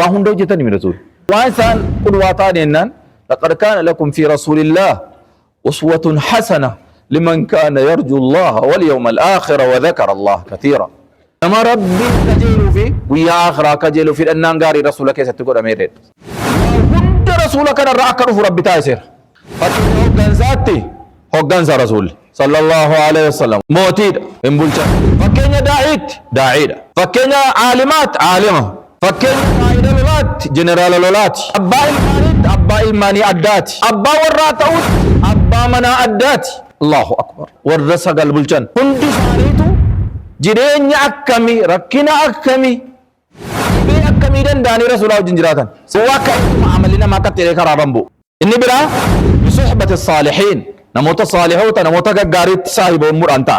وهم دوجتني من رسول وإنسان قدواتان إنن لقد كان لكم في رسول الله أسوة حسنة لمن كان يرجو الله واليوم الآخر وذكر الله كثيرا نما ربي كجيلو في ويا آخرا كجيلو في أنان غاري رسولك ستقول أميرين وهند رسولك نرأكره ربي تايسر فتنه غنزاتي هو غنز رسول صلى الله عليه وسلم موتيد امبولشا فكينا داعيد فكينا عالمات عالمة فكينا قائد لولات جنرال لولات أبا الماني أدات أبا وراتوت أبا منا أدات الله أكبر ورسق البلشان كنت ساريتو جرين أكمي ركنا أكمي بي أكمي داني رسول الله جنجراتا سواك أنتم عملنا ما كتيري كرابنبو إني برا بصحبة الصالحين نموت صالحوت نموت غاريت صاحب أمور أنت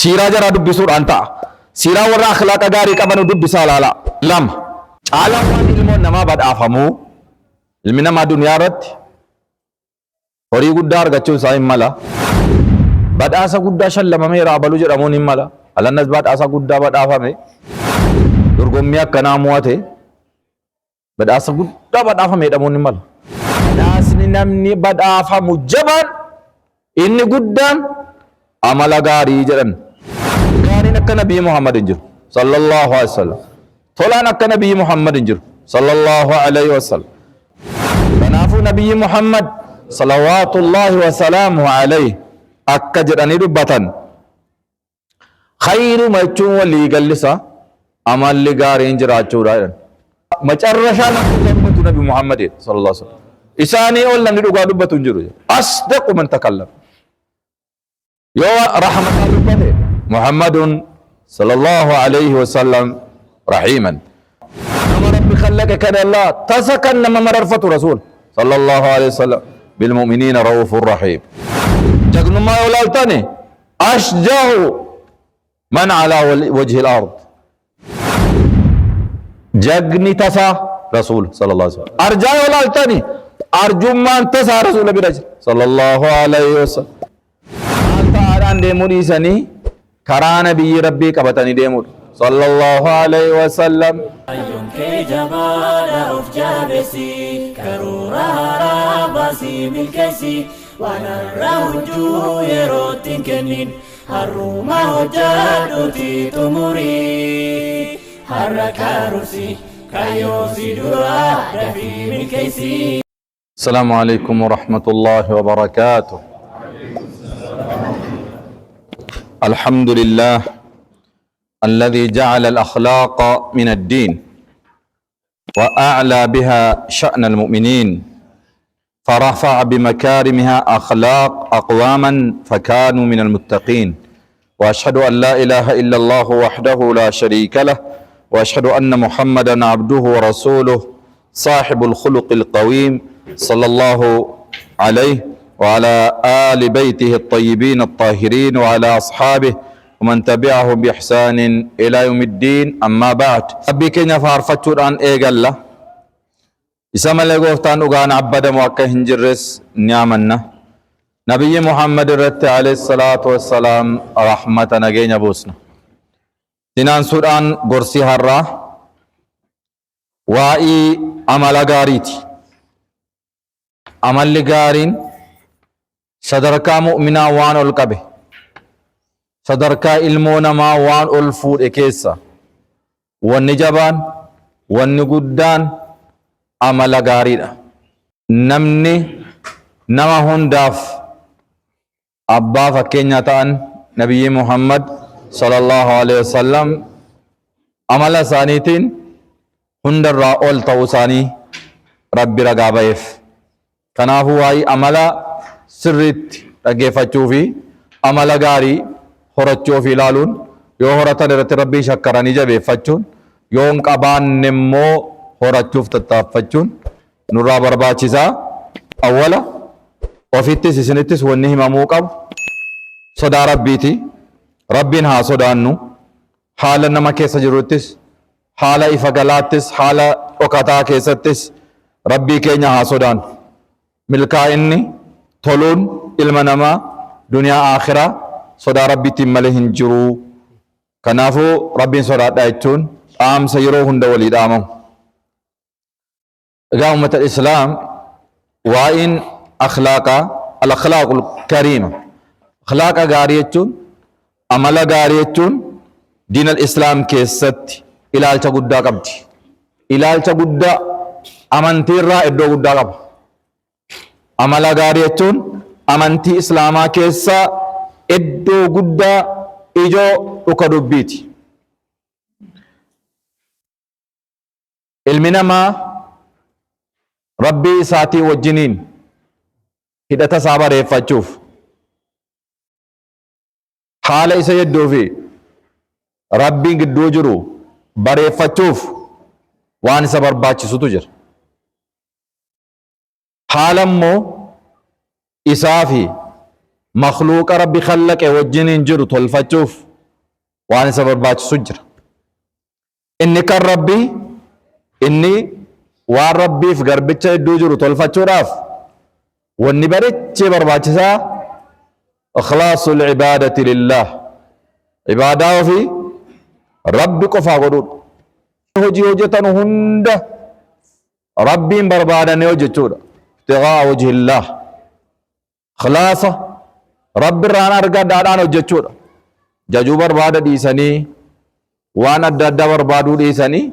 سيرا جرا دب بسور أنت سيرا ورا أخلاق غاري كمن دب بسالالا لم على وان علمون نما بعد أفهمو علمنا ما دنيا رت هوري قدار غچو سايم مالا بعد أسا قدار شل لما ميرا بلوج رامون مالا على الناس بعد أسا قدار بعد أفهمه درغميا كنامواته بعد أسا قدار بعد أفهمه رامون مالا ناسني نمني بعد أفهمه جبان إني قدام عمل غاري جرن غاري نك نبي محمد انجر صلى الله عليه وسلم تولا نك نبي محمد انجر صلى الله عليه وسلم بنافو نبي محمد صلوات الله وسلامه عليه أكجرني ربطن خير ما يجون ولي جلسا عمل لغاري انجر أجورا مجرشان نبي محمد صلى الله عليه وسلم إساني أولا ندوغا دبتون جرو أصدق من تكلم يو رحمة الله محمد صلى الله عليه وسلم رحيما نما ربي خلق كان الله تسكن نما مرفة رسول صلى الله عليه وسلم بالمؤمنين رؤوف رحيم جغن ما يولالتني أشجع من على وجه الأرض جغني تسا رسول صلى الله عليه وسلم أرجع يولالتني أرجو من تسا رسول برج صلى الله عليه وسلم أنت أران ديموني سني كران بي ربي كبتني ديمون صلى الله عليه وسلم أيون كي جبالا أوف جابسي كرورا رابسي ملكسي وانا الرهجو يروتين كنين هروما هجادو تيتموري حركا روسي كايوسي درا دفي ملكسي. السلام عليكم ورحمة الله وبركاته. الحمد لله الذي جعل الأخلاق من الدين وأعلى بها شأن المؤمنين فرفع بمكارمها أخلاق أقواما فكانوا من المتقين وأشهد أن لا إله إلا الله وحده لا شريك له وأشهد أن محمدا عبده ورسوله صاحب الخلق القويم صلى الله عليه وعلى آل بيته الطيبين الطاهرين وعلى أصحابه ومن تبعهم بإحسان إلى يوم الدين. أما بعد أبي كنا فارفتشور أن إيقال إسام الله قفتان أغان عبدا موكا هنجرس نعمنا نبي محمد رت عليه الصلاة والسلام رحمة نجين بوسنا تنان سوران قرسي هرّا وائي عمل غاريتي عمل غارين صدركا مؤمنا وان القبه صدركا علمونا ما وان الفود اكيسا والنجبان والنقدان عمل غارينا نمني نما هنداف أبا فكينيا تان نبي محمد صلى الله عليه وسلم عمل ثانيتين هندر رأول توساني ربي رقابيف كنافو واي عمل سرت رقيفتشو في عمل غاري هرتشو في لالون يو هرتن رت ربي شكراني جبيفتشون يوم قبان نمو هرتشوف تتافتشون نرى برباچسا أولا وفيتس سنتس ونهم موقب صدا ربيتي ربين ها صدانو حالا نما كيسا جروتس حالا إفقالاتس حالا وقتا كيستس ربي كينيا ها صدان ملكا إني تولون علم نما دنيا آخرة صدا ربيتي ملهن جرو كنافو ربين صدا دايتون آم سيرو هند وليد آمو أمة الإسلام وإن أخلاقا الأخلاق الكريمة أخلاق غاريتون أملا غاريتون دين الإسلام كيست إلى التقدى قبدي إلى التقدى أمانتي را إدو قدى قب أملا غاريتون أمانتي إسلاما كيسا إدو قدى إجو أكدبيتي المنما ربي ساتي وجنين هدا تصابر يفتشوف حال إسا يدو في ربي قدو جرو بر يفتشوف وان سبر باتش ستجر حالا مو إسافي مخلوق ربي خلق وجنين جرو تلفتشوف وان سبر باتش سجر إني كان ربي إني waan rabbiif garbicha iddoo jiru tolfachuudhaaf wanni barichi barbaachisaa ikhlaasul ibaadati lillah ibaadaa ofii rabbi qofaa godhuudha hojii hojjetan hunda rabbiin barbaadanii hojjechuudha ibtigaa wajhillah ikhlaasa rabbi irraan argadhaadhaan hojjechuudha jajuu barbaada dhiisanii waan adda addaa barbaaduu dhiisanii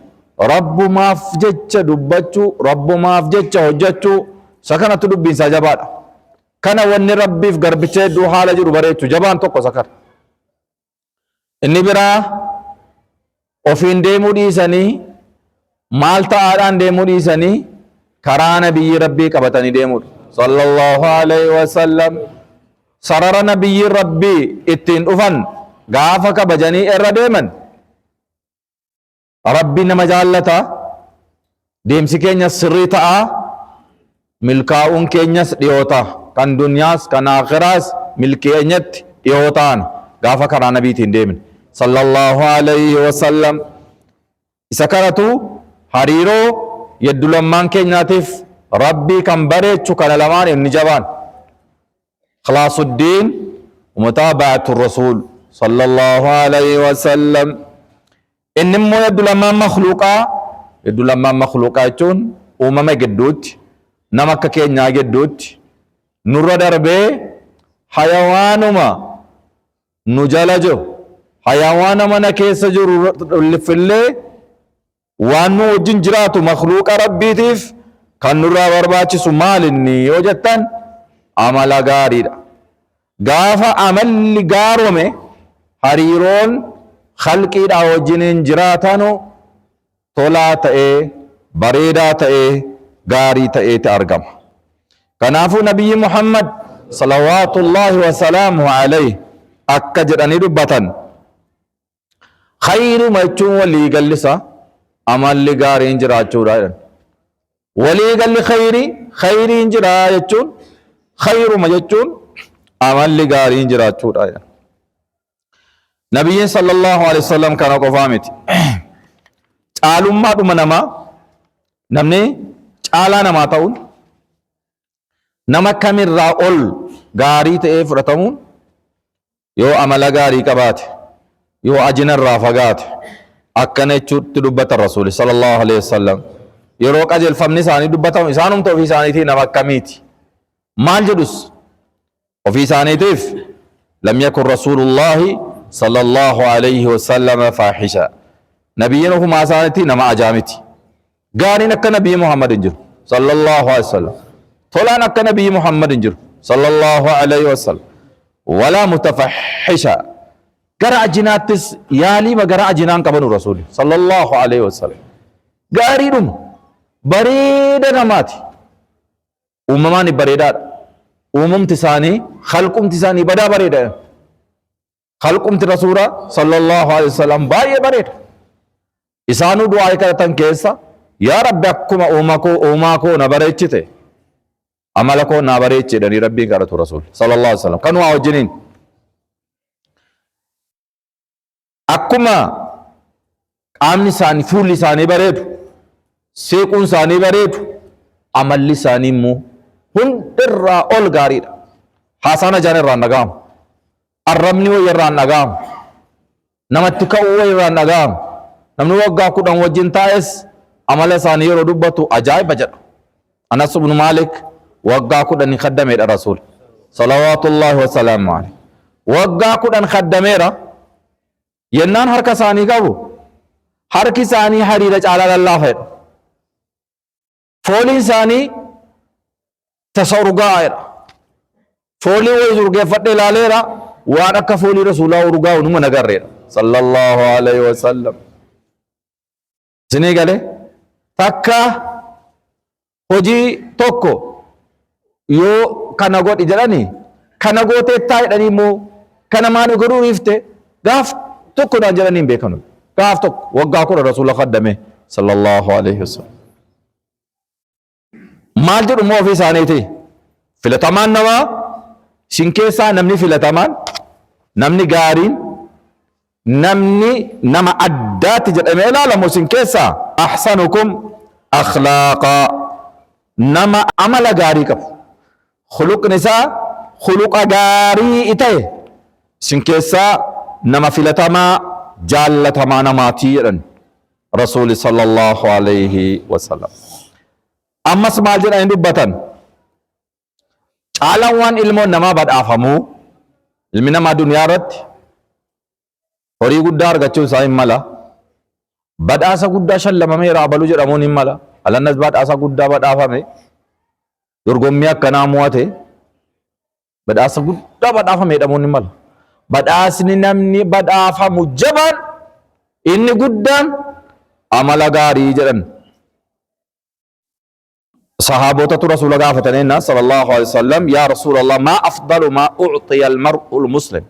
rabbumaaf jecha dubbachuu rabbumaaf jecha hojjechuu sakanatu dubbiinsaa jabaadha kana wanni rabbiif garbicha hedduu haala jiru bareechu jabaan tokko sakar inni biraa ofiin deemuu dhiisanii maal ta'aadhaan deemuu dhiisanii karaa nabiyyi rabbii qabatanii deemuudha sallallahu alaihi wasallam sarara nabiyyi rabbii ittiin dhufan gaafa kabajanii irra deeman ربي نما جالتا ديمسي كينيس سريتا ملكاون كينيس ديوتا كان دنياس كان آخراس ملكينيت ديوتان غافا كرانا بيتين ديمن صلى الله عليه وسلم سكرتو حريرو يدو لمان كينياتيف ربي كان بريتشو كان لمان النجبان خلاص الدين ومتابعة الرسول صلى الله عليه وسلم إنما يدل ما مخلوقا يدل ما مخلوقا يجون وما جدوت نمك كينيا جدوت نور دربه حيوان ما نجالجو حيوان ما نكيس جو لفله وانو جنجرات مخلوق ربي تيف كان نور برباچ سمال ني وجتن عمل غاري غافا عمل غارو में हरीरोन خلقي دا وجنين جراتانو تولا تأي بريدا تأي غاري تأي تأرقم كنافو نبي محمد صلوات الله وسلامه عليه أكجر أني ربطن خير ما يچون ولي قلسا عمل لغاري انجراتشو رايرن ولي قل خيري انجرا يچون خير ما يچون عمل لغاري انجراتشو رايرن نبي صلى الله عليه وسلم كان قفامت تعالوا ما نما نمني تعالا نما تقول نما كمل راول غاري تأي فرطمون يو عمل غاري كبات يو أجن الرافقات أكني تدبت الرسول صلى الله عليه وسلم يروك أجل فمني ساني دبتهم إسانهم تو في ساني تي نما كميتي مال جدوس وفي ساني تيف لم يكن رسول الله صلى الله عليه وسلم فاحشا نبينا هو ما سانتي نما اجامتي غاني نك نبي محمد انجر صلى الله عليه وسلم طلع نك نبي محمد انجر صلى الله عليه وسلم ولا متفحشا قرأ جناتس يالي ما قرأ جنان كبن رسول صلى الله عليه وسلم غاريدم بريد نماتي امماني بريدا تساني خلقم تساني بدا بريدا خلقم رسولا صلى الله عليه وسلم باي بريد إسانو دعاء كرتن كيسا يا رب أكما أماكو نبريتشته عملكو نبريتش دني ربي كرتو رسول صلى الله عليه وسلم كانوا أوجنين أكما آمني ساني فولي ساني بريد سيكون ساني بريد عمل ساني مو هندر أول غاريد حسانا جاني رانغام الرمني ويران نغام نمتكو ويران نغام نمني وقا كودان وجين تايس عمل ساني يرو دبتو عجائب بجد أنس بن مالك وقع كدن خدمه الرسول صلوات الله وسلامه عليه وقع كدن خدمه ينان حركة ثاني قبو حركة ثاني حريرة على الله خير فولي ثاني تصور غير فولي ويزرق فتح لاليرا وانا كفولي رسول الله ورغا ونما نغرر صلى الله عليه وسلم سني قال تكا هجي توكو يو كان غوت اجراني كان غوت تاي دني مو كان ما نغرو يفته غاف توكو نجراني بكنو غاف توك وغا كو رسول الله خدمه صلى الله عليه وسلم مال جدو مو في سانيتي فلتمان نما شنكيسا نمني فلتمان نمني غارين نمني نما أدات جدامي لا لمو شنكيسا أحسنكم أخلاقا نما عمل غاري كف خلق نساء خلق غاري إتاي شنكيسا نما فلتما جالتما نماتيرا رسول صلى الله عليه وسلم أمس مالجر أين دبتن caalaan waan ilmoon namaa badhaafamu ilmi namaa duniyaa irratti horii guddaa argachuu isaa hin mala badhaasa guddaa shallamamee raabaluu jedhamuun hin mala alannas badhaasa guddaa badhaafame dorgommii akkanaa mo'ate badhaasa guddaa badhaafame jedhamuun hin mala badhaasni namni badhaafamu jabaan inni guddaan amala gaarii jedhan صحابة رسول الله فتنين صلى الله عليه وسلم يا رسول الله ما أفضل ما أعطي المرء المسلم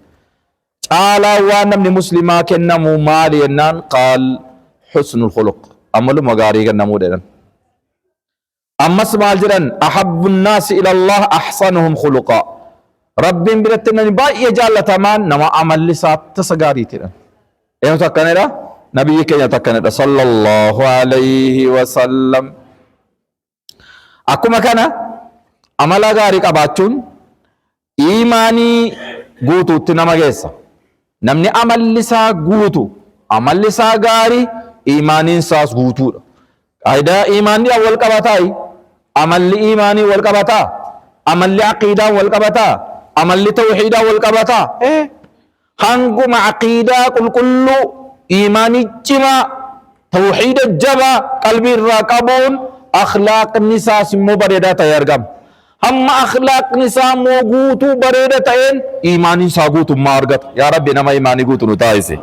قال وانا من مسلما كنمو مالي النان قال حسن الخلق أمل مغاري كنمو دينا أما اسمع الجرن أحب الناس إلى الله أحسنهم خلقا رب برتنا باي يجعل تمان نما عمل لسات تسغاري تينا ايو تكنيرا نبي كي تكنيرا صلى الله عليه وسلم akkuma kana amala gaarii qabaachuun iimaanii guutuutti nama geessa namni amalli isaa guutu amalli isaa gaarii iimaaniin isaas guutuudha qaayidaa iimaanii wal qabataa amalli iimaanii wal qabataa amalli aqiidaa wal qabataa amalli tawhiidaa wal qabataa hanguma aqiidaa qulqulluu iimaanii cimaa tawhiida jabaa qalbii irraa qabuun أخلاق نساء سمو بريدة تيرغم هم أخلاق نساء موغوتو بريدة تين إيماني ساغوتو مارغت يا رب نما إيماني غوتو نتاسي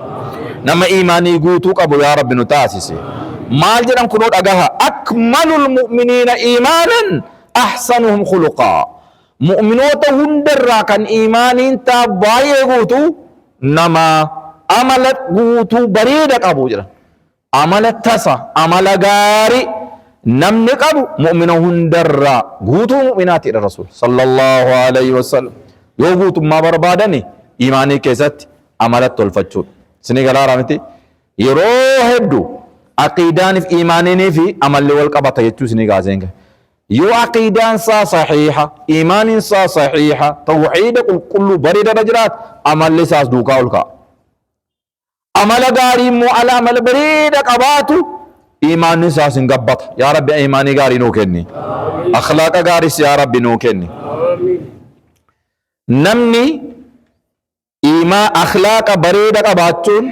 نما إيماني غوتو قبو يا رب نتاسي مال جرم كنود أغاها أكمل المؤمنين إيمانا أحسنهم خلقا مؤمنوت هندر راكن إيمانين تاباي غوتو نما عملت غوتو بريدة قبو جرم عملت تسا عمل غاري namni qabu mu'mina hundarraa guutuu mu'minaati dha rasul sallallahu alaihi wasallam yoo guutummaa barbaadani iimaanii keessatti amalatti tolfachuudha isinii galaara miti yeroo hedduu aqiidaaniif iimaaniinii fi amalli wal qabata jechuu isinii gaaseen yoo aqiidaan isaa saxiixa iimaaniin isaa saxiixa tawxiida qulqulluu bareedaa jiraat amalli isaas duukaa ol ka'a amala gaarii immoo ala amala bareeda qabaatu إيمان نساس قبط يا رب إيماني غاري نوكني أخلاق غاري يا رب نوكني نمني إيما أخلاق بريدة قباتون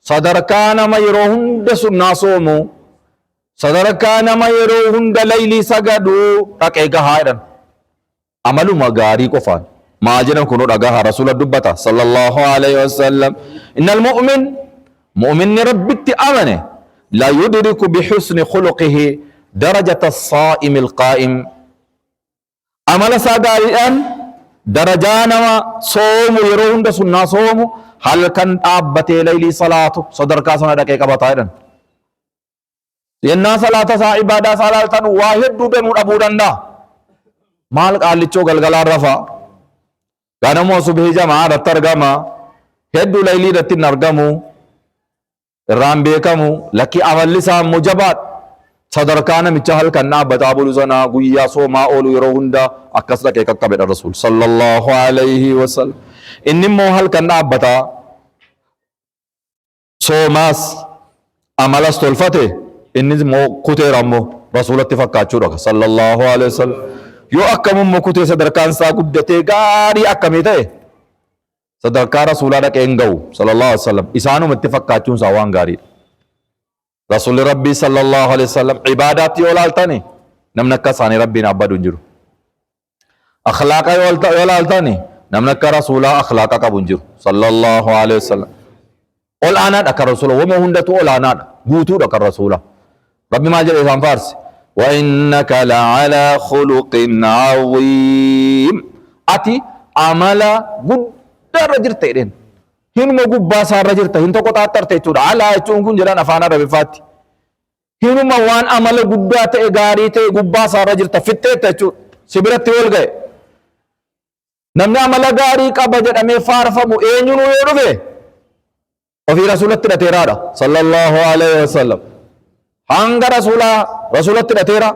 صدركان ما يروهن دسو ناسومو صدركان ما يروهن دليلي سجدو تكيك هايرن عملو مغاري كفان ما جنم كنو رغاها رسول الدبتا صلى الله عليه وسلم إن المؤمن مؤمن ربك أمنه لا يدرك بحسن خلقه درجة الصائم القائم عمل ساقارئا درجانا صوم يرون دسنا صوم هل كان أبتي ليلي صلاة صدر كاسنا دقيقة بطائرا ينا صلاة سا عبادة صلاة واحد دوبين أبو دندا مالك آل لچو گلگلا رفا غانمو صبح جماعة رترگما هدو ليلي رتي نرگمو رامبيكمو لكي أوليسا مجبات صدركانا مچهل كنا بتابلو زنا غيا سو ما اولو يروهندا اكسدا كيكك الرسول صلى الله عليه وسلم اني موهل كنا بتا سو ماس عمل استلفته اني مو كوتيرامو rasuulatti fakkaachuudha sallallahu alaihi wasallam. Yoo akkamummaa kutee sadarkaan isaa guddatee gaarii akkamii ta'e sadarkaa rasuulaa dhaqee hin ga'u sallallahu alaihi wasallam. Isaanumatti fakkaachuun isaa waan gaariidha. Rasuulli Rabbii sallallahu alaihi wasallam ibaadaatti yoo laaltani namni akka isaanii Rabbiin abbadu hin jiru. Akhlaaqa yoo laaltani namni akka rasuulaa akhlaaqa qabu hin jiru sallallahu alaihi wasallam. Ol aanaadha kan rasuula wama hundatu ol aanaadha guutuudha kan rasuula. Rabbi maal jedhe isaan faarsi wa innaka la'ala khuluqin azim ati amala guddaarra jirta jedheen hinuma gubbaa isaarra jirta hin tokko xaaxxarte jechuudha. Alaa jechuun kun jedhan afaan Arabiffaatti hinuma waan amala guddaa ta'e gaarii ta'e gubbaa isaarra jirta fixxeetta jechuudha. Sibiratti wal ga'e namni amala gaarii qaba jedhamee faarfamu eenyuun yoo dhufe ofii rasuulatti hidhateeraadha sallallahu alaihi wasallam. Hanga rasuulatti hidhateera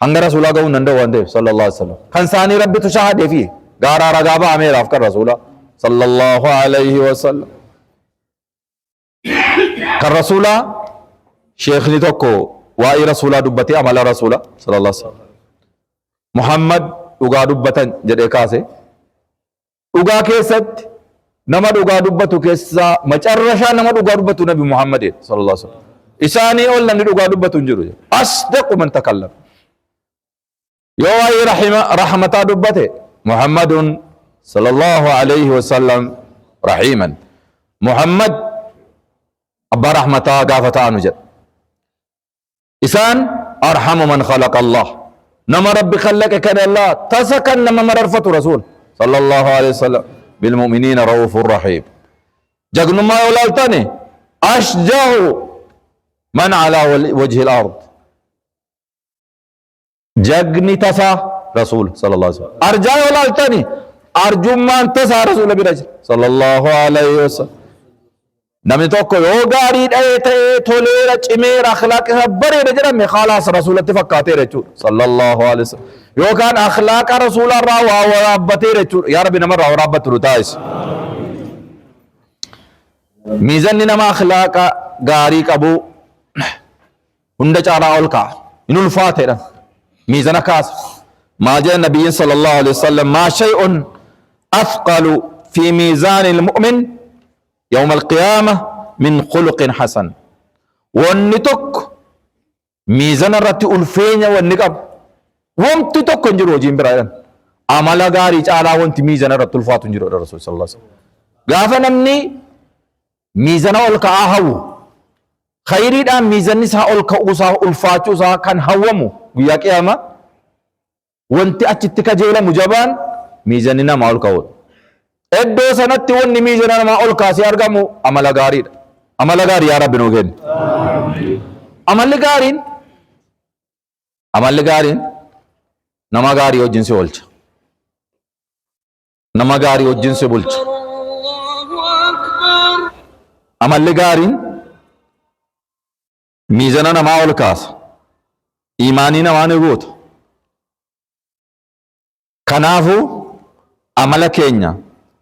hanga rasuulaa ga'uu hin danda'u waan ta'eef sallallahu alaihi wasallam. Kan isaanii rabbitu shahadee fi gaaraa ragaa ba'ameeraaf kan rasuulaa sallallahu alaihi wasallam. Kan rasuulaa sheekni tokko waa'ee rasuulaa dubbatee amala rasuulaa sallallahu alaihi wasallam. Muhammad dhugaa dubbatan jedhee kaase dhugaa keessatti nama dhugaa dubbatu keessaa macarrashaa nama dhugaa dubbatu nabi Muhammad sallallahu alaihi wasallam. Isaanii ol namni dhugaa dubbatu hin jiru. Asdaqu man takallam. Yoo waa'ee rahmataa dubbate Muhammadun sallallahu alaihi wasallam rahiman. Muhammad abbaa rahmataa gaafa ta'anu jedha. Isaan arhamu man khalaqa Allah. Nama Rabbi khallaqe kan Allah tasa kan nama mararfatu Rasul sallallahu alaihi wasallam bilmu'minina ra'ufur rahim. Jagnummaa yoo laaltani ashjahu man ala wajhi al-ard. Jagni tasa Rasul sallallahu alaihi wasallam. Arjaa yoo laaltani arjummaan tasa Rasul bira jira sallallahu alaihi wasallam. Namni tokko yoo gaarii ta'ee toleera cimeera akhlaaqi bareeda jedhame khalaas rasuulatti fakkaateera jechuudha sallallahu alaihi wasallam. Yookaan akhlaaqa rasuularraa waa waraabbateera jechuudha. Yaa Rabbi namarraa waraabbattu nu taasisi. Miizanni nama akhlaaqa gaarii qabu hunda caalaa ol ka'a hin ulfaateedha miizana kaasa. Maa jedha nabiyyiin sallallahu alaihi wasallam maa shay'un athqalu fi miizaani al-mu'min يوم القيامة من خلق حسن. والنتك ميزان الرتي ألفين والنقب وانتتك نجرو جيم برايان عمل غاري على وانت ميزان الرتي الفات نجرو الرسول صلى الله عليه وسلم. غافا نمني ميزان والكاهو خيري دام ميزان نسا والكاوسا الفاتو سا كان هومو ويا قيامة وانت أتتك جيلا مجابان ميزاننا ما والكاو. Iddoo sanatti wanni miizana namaa ol kaasee argamu amala gaariidha. Amala gaarii yaa Rabbi nuu kenni. Amalli gaariin nama gaarii wajjin si oolcha. Nama gaarii wajjin si bulcha. Amalli gaariin miizana namaa ol kaasa. Imaanii namaa ni guuta. Kanaafuu amala keenya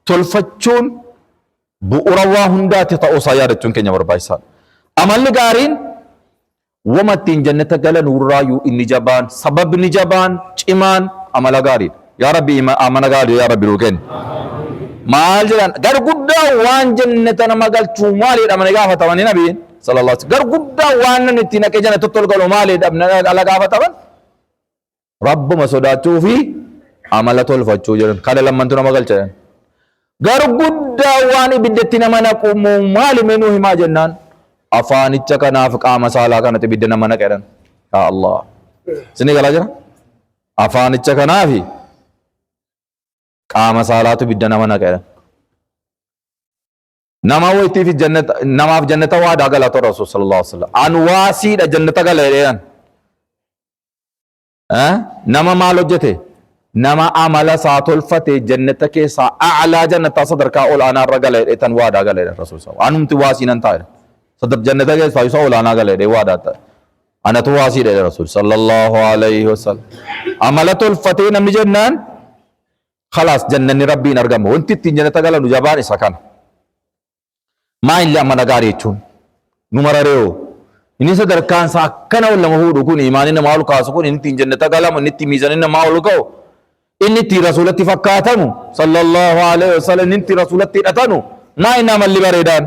tolfachuun bu'uura waa hundaati ta'uusaa yaadachuun keenya barbaachisaadha. Amalli gaariin wama ittiin jannata galan urraayyuu inni jabaan sababni jabaan cimaan amala gaariidha. Yaa Rabbi amala gaarii yaa Rabbi nuu kenni. Maal jedhan gar guddaa waan jannata nama galchuu maalidha mana gaafatamani nabiin sallallahu alaihi wasallam. Gar guddaa waan namni ittiin akka jannata tolgalu maalidha ala gaafataman Rabbuma sodaachuu fi amala tolfachuu jedhan kana lammantu nama galchan. Gar guddaa waan ibiddatti nama naqu maali menuu himaa jennaan afaanicha kanaaf qaama saalaa kanatti ibidda nama naqedhan. Ya Allah sini galaa jira afaanicha kanaaf qaama saalaatu ibidda nama naqedhan. Nama waytiif jannata namaaf jannata waadaa galata Rasul sallallahu alaihi wasallam an waasiidha jannata galeedhan. Nama maal hojjete nama amala isaa tolfate jannata keessaa a'laa jannata sadarkaa ol aanaa irra galeedhe tan waadaa galeedha Rasul sallallahu alaihi wasallam. Anumti waasiinan taa'edha sadar jannata keessaa isa ol aanaa galeedhe waadaa taa'e anatu waasiidha Rasul sallallahu alaihi wasallam. Amala tolfatee namni jennaan khalaas jannanni Rabbiin argama. Wanti ittiin jannata galanu jabaan isa kana. Maa illee amala gaarii jechuun nu marareeyo inni sadarkaan isaa akkana wal nama fuudhu kun imaanii namaa ol kaasu kun inni ittiin jannata galamu inni ittiin miizanii namaa ol ka'u inni ittiin rasuulatti fakkaatamu sallallahu alaihi wasallam inni ittiin rasuulatti hidhatanu maa inni amalli bareedaan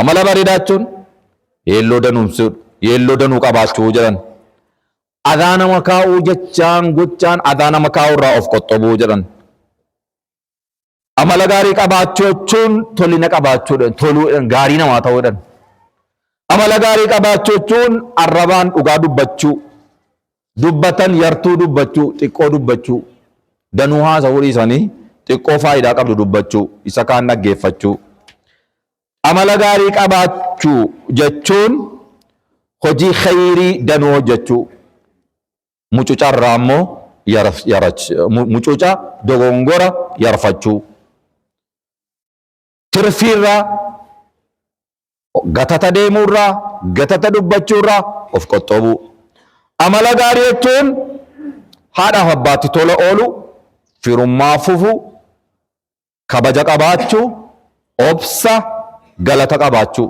amala bareedaa jechuun yeelloo danuu qabaachuu jedhan adaa nama kaa'uu jechaan gochaan adaa nama kaa'uu irraa of qoxxobuu jedhan amala gaarii qabaachuu jechuun tolina qabaachuudhaan toluudhaan gaarii namaa ta'uudhaan amala gaarii qabaachuu jechuun arrabaan dhugaa dubbachuu dubbatan yartuu dubbachuu xiqqoo dubbachuu danuu haasa'uu dhiisanii xiqqoo faayidaa qabdu dubbachuu isa kaan dhaggeeffachuu amala gaarii qabaachuu jechuun hojii khayrii danuu hojjechuu mucuca irraa immoo mucuca dogongora yarfachuu tirfiirraa gatata deemuurraa gatata dubbachuurraa of qoxxobuu amala gaarii jechuun haadhaaf abbaatti tola oolu firummaa fufuu kabaja qabaachuu obsa galata qabaachuu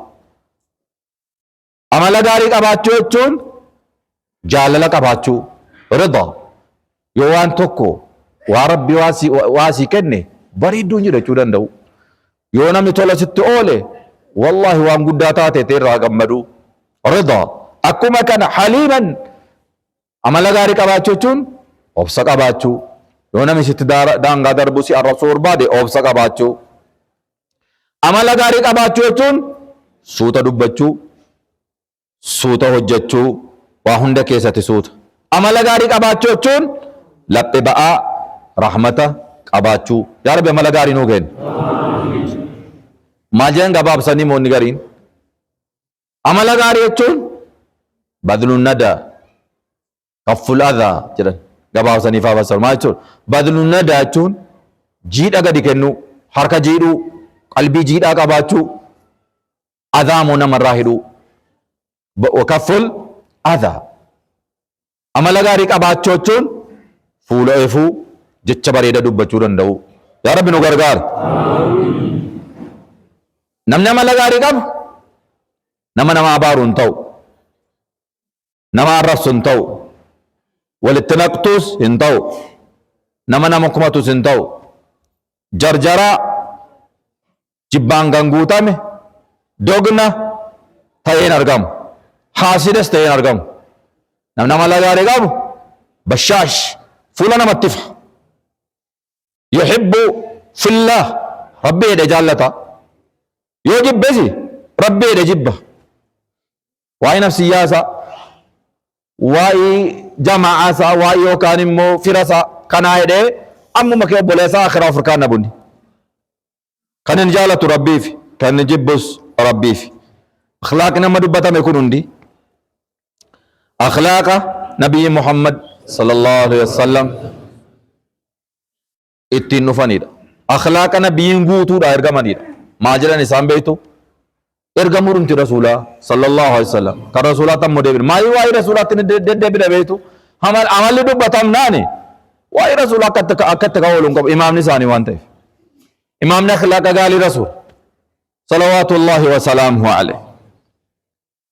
amala gaarii qabaachuu jechuun jaalala qabaachuu rida yoo waan tokko waa rabbi waasii kenne bareedduun jedhachuu danda'u yoo namni tola sitti oole wallahi waan guddaa taate irraa gammadu rida akkuma kana haliiman amala gaarii qabaachuu jechuun obsa qabaachuu yoo namni sitti daangaa darbuu si arrabsuu barbaade obsa qabaachuu amala gaarii qabaachuu jechuun suuta dubbachuu suuta hojjechuu waa hunda keessatti suuta amala gaarii qabaachuu jechuun laphee ba'aa rahmata qabaachuu yaa rabbi amala gaarii nuu kenni maal jedhan gabaabsanii moonni gariin amala gaarii jechuun badluun nadaa kafful adhaa jedhan gabaabsanii faafassaru maal jechuun badluun nadaa jechuun jiidha gadi kennuu harka jiidhuu qalbii jiidhaa qabaachuu adhaamoo namarraa hidhuu kafful adhaa amala gaarii qabaachuu jechuun fuula ifuu jecha bareeda dubbachuu danda'u yaa rabbi nu gargaara namni amala gaarii qabu nama abaaru hin ta'u nama arrabsu hin ta'u walitti naqtuus hin ta'u nama kumatus hin ta'u jarjaraa jibbaan ganguutame dogna ta'een argamu haasides ta'een argamu namni amala gaarii qabu bashaash fuula namatti ifa yuhibbu fillah rabbi jedhe jaallata yoo jibbesi rabbi jedhe jibba waa'ee nafsiyyaasa waa'ee jama'aasa waa'ee yookaan immoo firasa kanaa jedhee ammuma kee obboleessaa akhiraa ofirkaan nabunni kan inni jaallatu rabbiif kan inni jibbus rabbiif akhlaaqni nama dubbatame kun hundi akhlaaqa nabiyyi Muhammad sallallahu alaihi wasallam ittiin dhufanidha akhlaaqa nabiyyiin guutuudha ergamanidha maa jedhan isaan beektu ergamuu dhumti rasuulaa sallallahu alaihi wasallam kan rasuulaa tammo deebine maayii waa'ee rasuulaatti deddeebine beektu amalli dubbatamnaani waa'ee rasuulaa akkatti ka'ooluun qabu imaamni isaanii waan ta'eef imaamni akhlaaqa gaalii rasuul salawaatullahi wa salaamuhu alaihi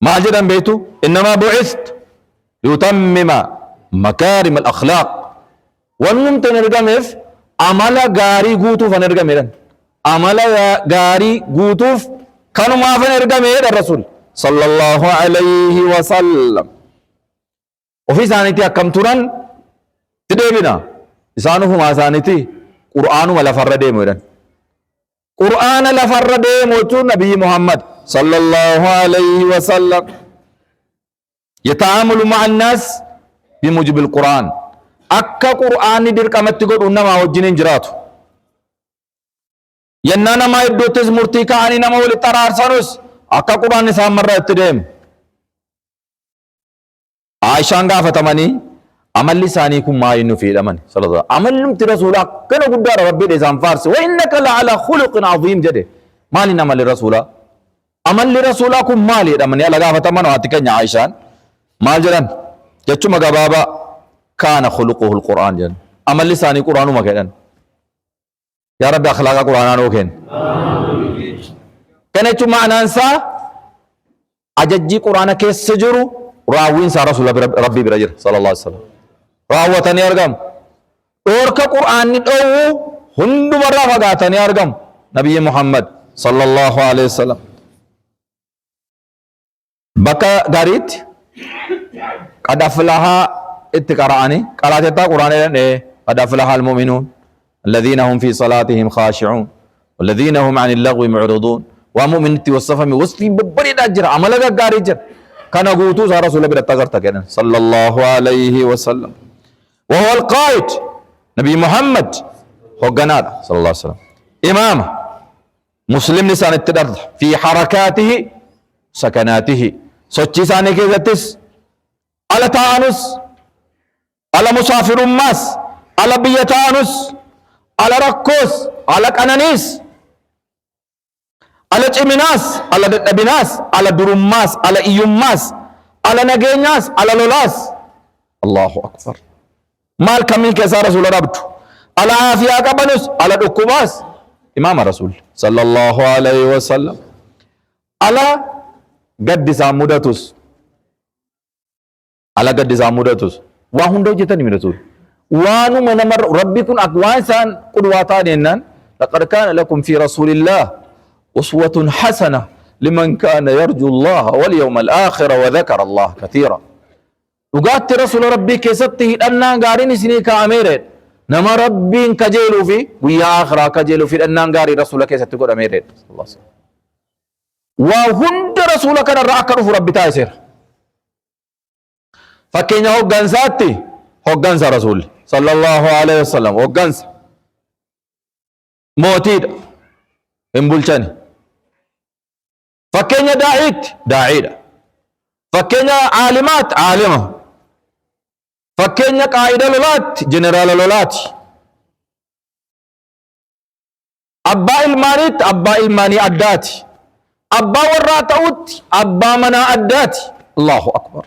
maal jedhan beektu innamaa bu'istu liyutammima makaarim al-akhlaaq wanumti hin ergameef amala gaarii guutuuf hin ergamedhan amala gaarii guutuuf kanumaaf hin ergamedha rasuul sallallahu alayhi wa sallam ofii isaaniitii akkam turan itti deebina isaan ofumaa isaaniitii qur'aanuma lafarra deemu jedhan qur'aana lafarra deemu jechuun nabiyyi Muhammad sallallahu alayhi wa sallam yataamalu ma'a annaas bimujibil qur'aan akka qur'aanni dirqamatti godhu namaa wajjiniin jiraatu yennaa namaa iddoottis murtii ka'anii nama walitti araarsanus akka qur'aanni isaan marra itti deemu Aishaan gaafatamanii amalli isaanii kun maaliin nu fiidhaman amalli numti rasuula akkana guddaadha rabbiidha isaan faarse wa innaka la'ala khuluqin aziim jedhe maaliin amalli rasuulaa kun maali jedhamanii ala gaafataman waatti keenya Aishaan maal jedhan jechuma gabaabaa kaana khuluquhu alqur'aan jedhan amalli isaanii qur'aanuma jedhan yaa rabbi akhlaaqa qur'aanaa nuu kenni kana jechuun ma'anaan isaa ajajji quraana keessa jiru raawwiin isaa rasuula rabbii bira jira sallallahu alaihi wasallam raawwatanii argamu dhorka quraanni dhoowwu hundumarraa fagaatanii argamu nabiyyi Muhammad sallallahu alaihi wasallam bakka gaariitti qad aflaha itti qara'anii qaraatettaa quraana qad aflaha almu'minuun الذين هم في صلاتهم خاشعون والذين هم عن اللغو معرضون ومؤمنتي والصفم وصفي ببريد أجر عملك قاري جر كان قوتو سار رسول الله بلتقرت كنا صلى الله عليه وسلم وهو القائد نبي محمد هو قناد صلى الله عليه وسلم إمام مسلم لسان التدرد في حركاته سكناته سوچي ساني كيزتس على تانس على مسافر ماس على بيتانس على ركوس على كنانيس على جمناس على دبناس على درماس على إيوماس على نجيناس على لولاس الله أكبر مال كمين كسر رسول ربط على عافية كبنوس على دكوباس إمام رسول صلى الله عليه وسلم على قد سامودتوس على قد سامودتوس وهندو جتني من رسول وانو من مر ربكم أقواسان قدواتان إنن لقد كان لكم في رسول الله أسوة حسنة لمن كان يرجو الله واليوم الآخر وذكر الله كثيرا وقالت رسول ربي كسبته أننا قارين سنيك أميرين نما ربي كجيلو في ويا آخر كجيلو في أننا قاري رسول كسبته قد أميرين صلى الله عليه وسلم وهند رسول كان رأكره ربي تايسر فكين هو قنساتي هو قنس رسول صلى الله عليه وسلم هو قنس موتيد إنبولشاني فكين داعيت داعيدا فكين عالمات عالمة فكين قائد لولات جنرال لولات أبا المانيت أبا الماني أدات أبا وراتوت أبا منا أدات الله أكبر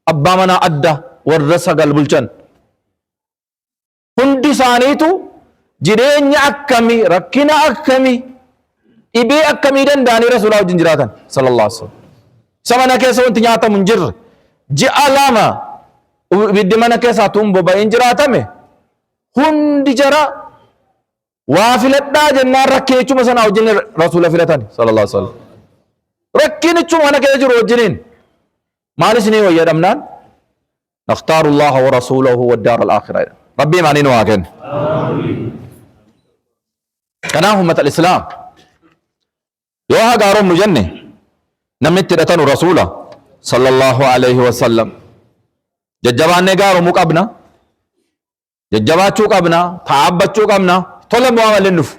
أبا منا أدى ورسق البلشان هندي سانيتو جرين أكمي ركنا أكمي إبي أكمي داني رسول الله جنجراتا صلى الله عليه وسلم سمانا كيسا وانت نياتا منجر جاء لاما بدمانا كيسا تنبو بإنجراتا مي هندي جرا وافلت دا جنان ركيني چو مسنا وجن رسول الله فلتاني صلى الله عليه وسلم ركيني چو مانا كيسا جرو وجنين مالس نيو يدمنان نختار الله ورسوله والدار الآخرة ربي معني نواكن كنا همة الإسلام يوها قارون مجنة نمت تدتن رسوله صلى الله عليه وسلم ججبان نقارو مقابنا ججبات شوك ابنا تعبت شوك ابنا طلب معامل النف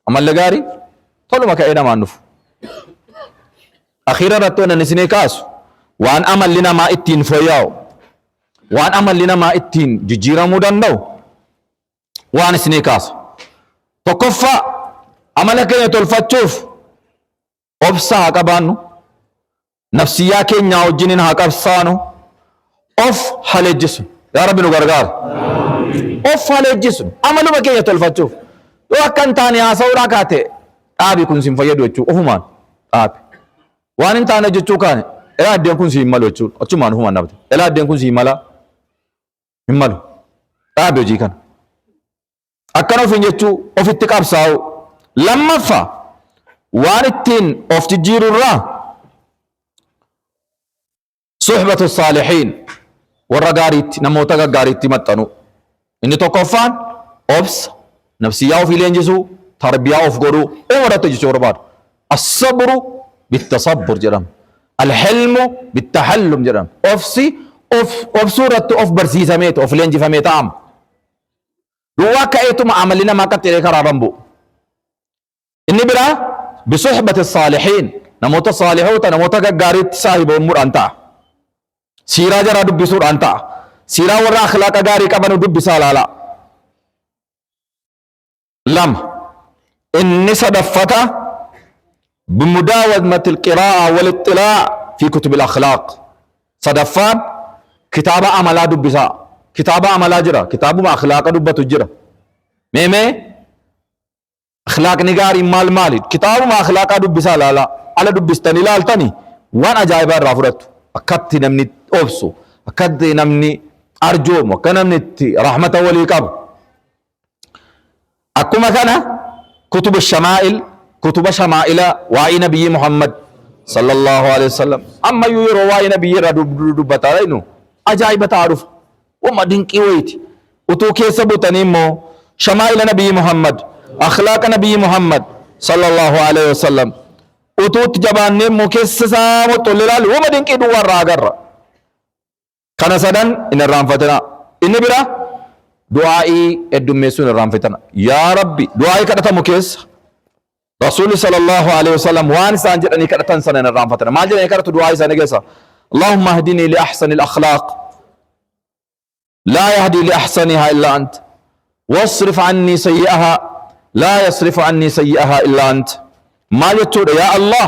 عمل لقاري طلب مكاينا مع النف أخيرا رتونا نسيني كاسو وان أمل لنا ما اتين فياو وان أمل لنا ما اتين ججيرا مدنو وان سيني كاسو تكفى عملك يتولفتشوف obsa haa qabaannu nafsiyyaa keenya wajjiniin haa qabsaanu of haleejjisu yaa rabbi nu gargaara of haleejjisu amaluma keenya tolfachuuf yoo akka hin taane haasa'uudhaa kaate dhaabii kun siin fayyadu jechuu ofumaan dhaabi waan hin taane jechuu kaane elaa addeen kun siin malu jechuu achumaan ofumaan dhabde elaa addeen kun siin mala hin malu dhaabi hojii kana akkana ofiin jechuu ofitti qabsaa'u lammaffaa waan ittiin of jijjiirurraa suhbatu saalihiin warra gaariitti namoota gaggaariitti maxxanu inni tokkoffaan obsa nafsiyyaa ofii leenjisuu tarbiyaa of godhuu uumadatte jechuu barbaadu assabru bittasabbur jedhama alhilmu bittahallum jedhama obsuu irratti of barsiisameet of leenjifamee ta'ama duwwaa ka'eetuma amalli namaa qaxxiree karaa rambu inni biraa بصحبة الصالحين نموت الصالحوت نموت غاريت صاحب امور انت سيرا جرا دب سور انت سيرا ور اخلاق غاري كبن دب سالالا لم ان صدفت بمداومة القراءة والاطلاع في كتب الاخلاق صدفان كتاب عملا دب سا كتاب عملا جرا كتاب ما اخلاق دب تجرا ميمه أخلاق نجاري مال مالد كتاب ما أخلاق دب بسال على دب بستني لالتني waan ajaa'ibaa irraa fudhattu akkatti namni obsu akkatti namni arjoomu akka namni itti rahmata walii qabu akkuma kana kutuba shamaa'ila waa'ee nabiyyi Muhammad sallallahu alaihi wasallam amma yeroo waa'ee nabiyyi irraa dubbataa jirru ajaa'iba ta'aa dhufa wama dinqii wayiiti utuu keessa butanii immoo shamaa'ila nabiyyi Muhammad akhlaaqa nabiyyi Muhammad sallallahu alaihi wasallam utuutti jabaannee immoo keessa isaa moxxollee ilaalu wama dinqii duwwaa irraa agarra kana sadan hin irraanfatina inni bira du'aa'ii heddummeessuun irraanfatana yaa rabbi du'aa'ii kadhatamu keessa rasuulli sallallahu alaihi wasallam waan isaan jedhanii kadhatan sana hin irraanfatana maal jedhanii kadhatu du'aa'ii isaanii keessa allahumma hdinii li ahsani al-akhlaaq لا يهدي لأحسنها إلا أنت واصرف عني سيئها لا يصرف عني سيئها إلا أنت ما يتود يا الله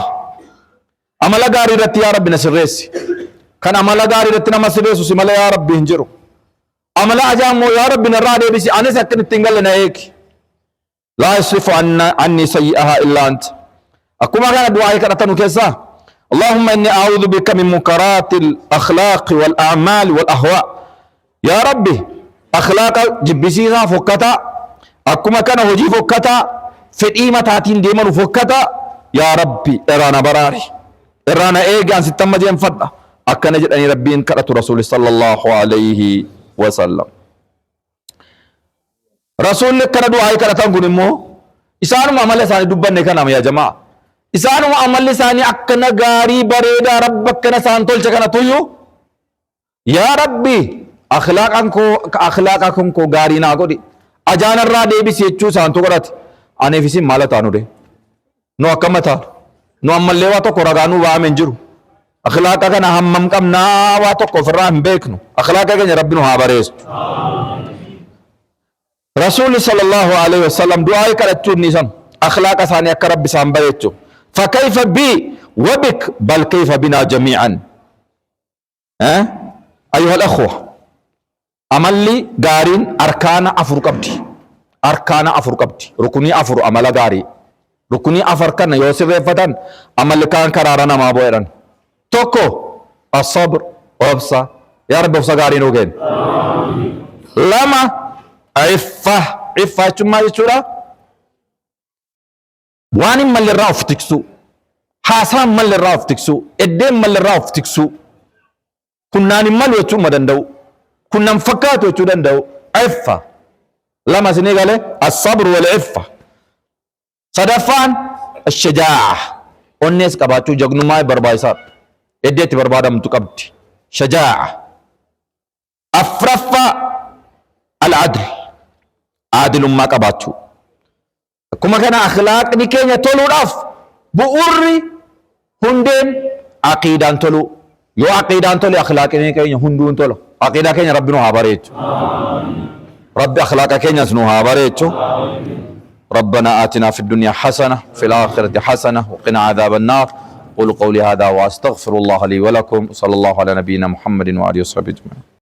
أملا غاري رتي يا رب نسرسي كان أملا غاري رتي نمسرسي سملا يا رب هنجرو أملا أجامو يا رب نرادي بسي أنا سكن التنقل لنا هيك لا يصرف عني سيئها إلا أنت أكما كان دعائي كرتنو كيسا اللهم إني أعوذ بك من منكرات الأخلاق والأعمال والأهواء يا ربي أخلاق جبسينا فكتا أكما كان هجي فكتا فديمة تاتين ديما فكتا يا ربي إرانا براري إرانا إيجان ستم جيم فدا أكنا جدني ربي إنكرت رسول صلى الله عليه وسلم رسول كنا دعاء كنا تنقول مو إسانو عمل ثاني دبنا كنا يا جماعة إسانو عمل ثاني أكنا غاري بريدا ربك كنا سانتول كنا تويو يا ربي akhlaaqan ko gaarii naa godhi ajaan irraa deebisi jechuu isaan tokkodhati aneef isin maal taanu de nu akkama taanu nu ammallee waa tokko ragaa nu baame hin jiru akhlaaqa kana hammam qabnaa waa tokko ofirraa hin beeknu akhlaaqa keenya rabbi nu haa bareestu rasuulli sallallahu alaihi wasallam du'aa kadhachuu ni san akhlaaqa isaanii akka rabbi isaan bareechu fakayfa bi wabik bal kayfa bina jami'an أيها الأخوة amalli gaariin arkaana afur qabdi rukunii afur amala gaarii rukunii afur kana yoo sirreeffatan amalli kaan karaara namaa bu'edhan tokko as-sabr obsa yaa rabbi obsa gaarii nuu kenni lama iffa jechuun maal jechuudha waan hin malle irraa of tiksu haasaan malle irraa of tiksu eddeen malle irraa of tiksu kunnaan hin malu jechuu ma danda'u كنا مفكات وجودن دو عفة لما سنيقاله الصبر والعفة صدفان الشجاعة والناس كباتو جغنو ماي بربايسات اديت بربادا متقبت شجاعة أفرفة العدل عادل ما كباتو كما كان أخلاق نكينيا تولو راف بؤري هندين عقيدان تولو يو عقيدان تولو أخلاق نكينيا هندون تولو عقيدة كينيا ربنا هابريتو رب أخلاق كينيا سنو هابريتو ربنا آتنا في الدنيا حسنة في الآخرة حسنة وقنا عذاب النار قولوا قولي هذا وأستغفر الله لي ولكم صلى الله على نبينا محمد وآله وصحبه أجمعين